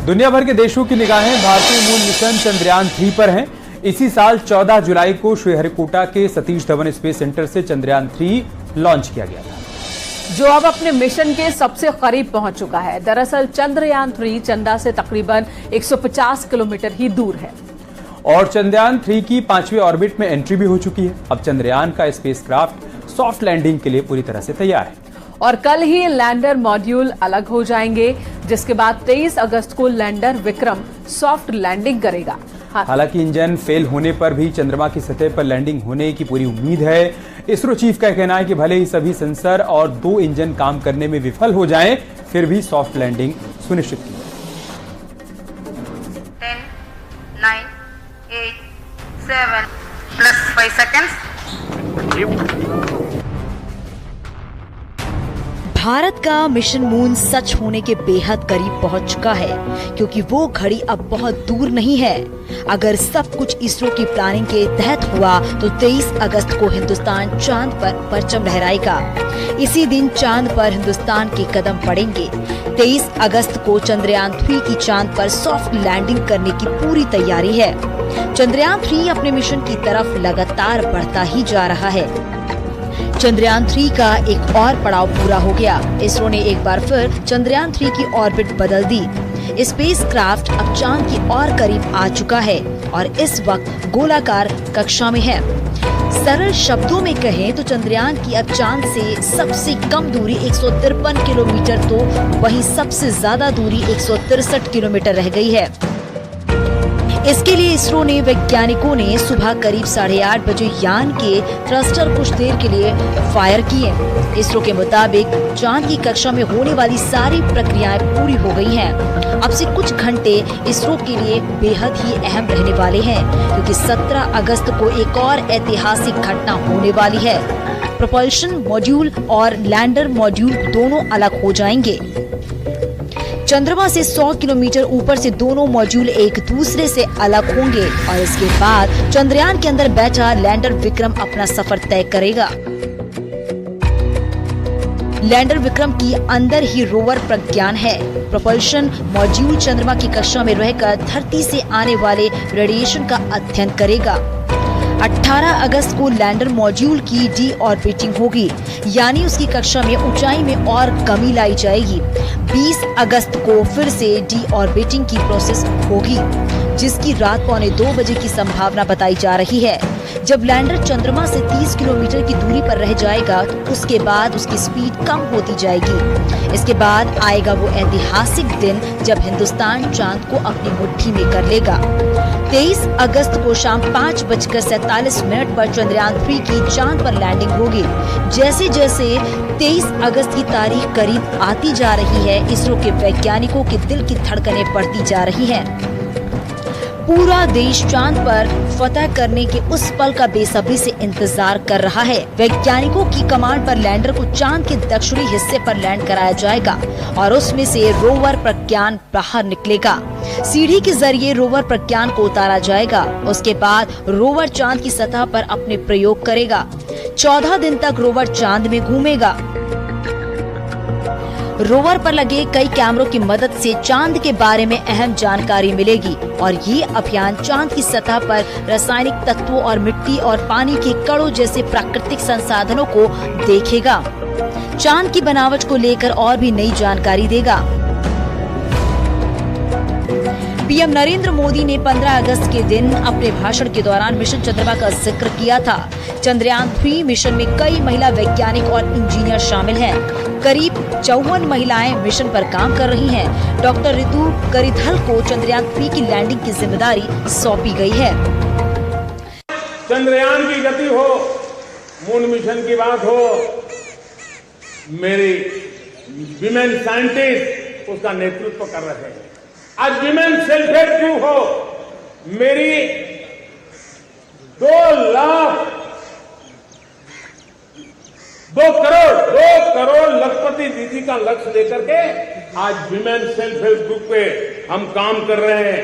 दुनिया भर के देशों की निगाहें भारतीय मून मिशन चंद्रयान 3 पर हैं। इसी साल 14 जुलाई को श्रीहरिकोटा के सतीश धवन स्पेस सेंटर से चंद्रयान 3 लॉन्च किया गया था, जो अब अपने मिशन के सबसे करीब पहुंच चुका है। दरअसल चंद्रयान 3 चंदा से तकरीबन 150 किलोमीटर ही दूर है और चंद्रयान 3 की 5वीं ऑर्बिट में एंट्री भी हो चुकी है। अब चंद्रयान का स्पेसक्राफ्ट सॉफ्ट लैंडिंग के लिए पूरी तरह से तैयार है और कल ही लैंडर मॉड्यूल अलग हो जाएंगे, जिसके बाद 23 अगस्त को लैंडर विक्रम सॉफ्ट लैंडिंग करेगा। हालांकि इंजन फेल होने पर भी चंद्रमा की सतह पर लैंडिंग होने की पूरी उम्मीद है। इसरो चीफ का कहना है कि भले ही सभी सेंसर और 2 इंजन काम करने में विफल हो जाएं, फिर भी सॉफ्ट लैंडिंग सुनिश्चित की। 10, 9, 8, 7 plus 5 seconds. भारत का मिशन मून सच होने के बेहद करीब पहुंच चुका है, क्योंकि वो घड़ी अब बहुत दूर नहीं है। अगर सब कुछ इसरो की प्लानिंग के तहत हुआ तो 23 अगस्त को हिंदुस्तान चांद पर परचम लहराएगा। इसी दिन चांद पर हिंदुस्तान के कदम पड़ेंगे। 23 अगस्त को चंद्रयान 3 की चांद पर सॉफ्ट लैंडिंग करने की पूरी तैयारी है। चंद्रयान 3 अपने मिशन की तरफ लगातार बढ़ता ही जा रहा है। चंद्रयान 3 का एक और पड़ाव पूरा हो गया। इसरो ने एक बार फिर चंद्रयान 3 की ऑर्बिट बदल दी। स्पेसक्राफ्ट अब चांद की और करीब आ चुका है और इस वक्त गोलाकार कक्षा में है। सरल शब्दों में कहें तो चंद्रयान की अब चांद से सबसे कम दूरी 153 किलोमीटर तो वहीं सबसे ज्यादा दूरी 163 किलोमीटर रह गई है। इसके लिए इसरो ने वैज्ञानिकों ने सुबह करीब 8:30 बजे यान के थ्रस्टर कुछ देर के लिए फायर किए। इसरो के मुताबिक चांद की कक्षा में होने वाली सारी प्रक्रियाएं पूरी हो गई हैं। अब से कुछ घंटे इसरो के लिए बेहद ही अहम रहने वाले हैं, क्योंकि 17 अगस्त को एक और ऐतिहासिक घटना होने वाली है। प्रोपल्शन मॉड्यूल और लैंडर मॉड्यूल दोनों अलग हो जाएंगे। चंद्रमा से 100 किलोमीटर ऊपर से दोनों मॉड्यूल एक दूसरे से अलग होंगे और इसके बाद चंद्रयान के अंदर बैठा लैंडर विक्रम अपना सफर तय करेगा। लैंडर विक्रम की अंदर ही रोवर प्रज्ञान है। प्रोपल्शन मॉड्यूल चंद्रमा की कक्षा में रहकर धरती से आने वाले रेडिएशन का अध्ययन करेगा। 18 अगस्त को लैंडर मॉड्यूल की डी ऑर्बिटिंग होगी, यानी उसकी कक्षा में ऊंचाई में और कमी लाई जाएगी। 20 अगस्त को फिर से डी ऑर्बिटिंग की प्रोसेस होगी, जिसकी रात 1:45 बजे की संभावना बताई जा रही है। जब लैंडर चंद्रमा से 30 किलोमीटर की दूरी पर रह जाएगा तो उसके बाद उसकी स्पीड कम होती जाएगी। इसके बाद आएगा वो ऐतिहासिक दिन जब हिंदुस्तान चांद को अपनी मुट्ठी में कर लेगा। 23 अगस्त को शाम 5:47 पर चंद्रयान 3 की चांद पर लैंडिंग होगी। जैसे जैसे 23 अगस्त की तारीख करीब आती जा रही है, इसरो के वैज्ञानिकों के दिल की धड़कनें बढ़ती जा रही हैं। पूरा देश चांद पर फतह करने के उस पल का बेसब्री से इंतजार कर रहा है। वैज्ञानिकों की कमांड पर लैंडर को चांद के दक्षिणी हिस्से पर लैंड कराया जाएगा और उसमें से रोवर प्रज्ञान बाहर निकलेगा। सीढ़ी के जरिए रोवर प्रज्ञान को उतारा जाएगा। उसके बाद रोवर चांद की सतह पर अपने प्रयोग करेगा। 14 दिन तक रोवर चांद में घूमेगा। रोवर पर लगे कई कैमरों की मदद से चांद के बारे में अहम जानकारी मिलेगी और ये अभियान चांद की सतह पर रासायनिक तत्वों और मिट्टी और पानी के कणों जैसे प्राकृतिक संसाधनों को देखेगा। चांद की बनावट को लेकर और भी नई जानकारी देगा। पीएम नरेंद्र मोदी ने 15 अगस्त के दिन अपने भाषण के दौरान मिशन चंद्रमा का जिक्र किया था। चंद्रयान 3 मिशन में कई महिला वैज्ञानिक और इंजीनियर शामिल हैं। करीब 54 महिलाएं मिशन पर काम कर रही हैं। डॉक्टर ऋतु करिथल को चंद्रयान 3 की लैंडिंग की जिम्मेदारी सौंपी गई है। चंद्रयान की गति हो, मून मिशन की बात हो, मेरी विमेन साइंटिस्ट उसका नेतृत्व कर रहे हैं। आज विमेन सेल्फ हेल्प ग्रुप हो, मेरी 2 करोड़ लखपति दीदी का लक्ष्य लेकर के आज विमेन सेल्फ हेल्प ग्रुप पे हम काम कर रहे हैं।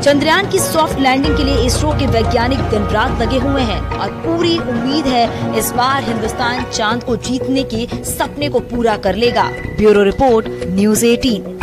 चंद्रयान की सॉफ्ट लैंडिंग के लिए इसरो के वैज्ञानिक दिन रात लगे हुए हैं और पूरी उम्मीद है इस बार हिंदुस्तान चांद को जीतने के सपने को पूरा कर लेगा। Bureau report, news 18।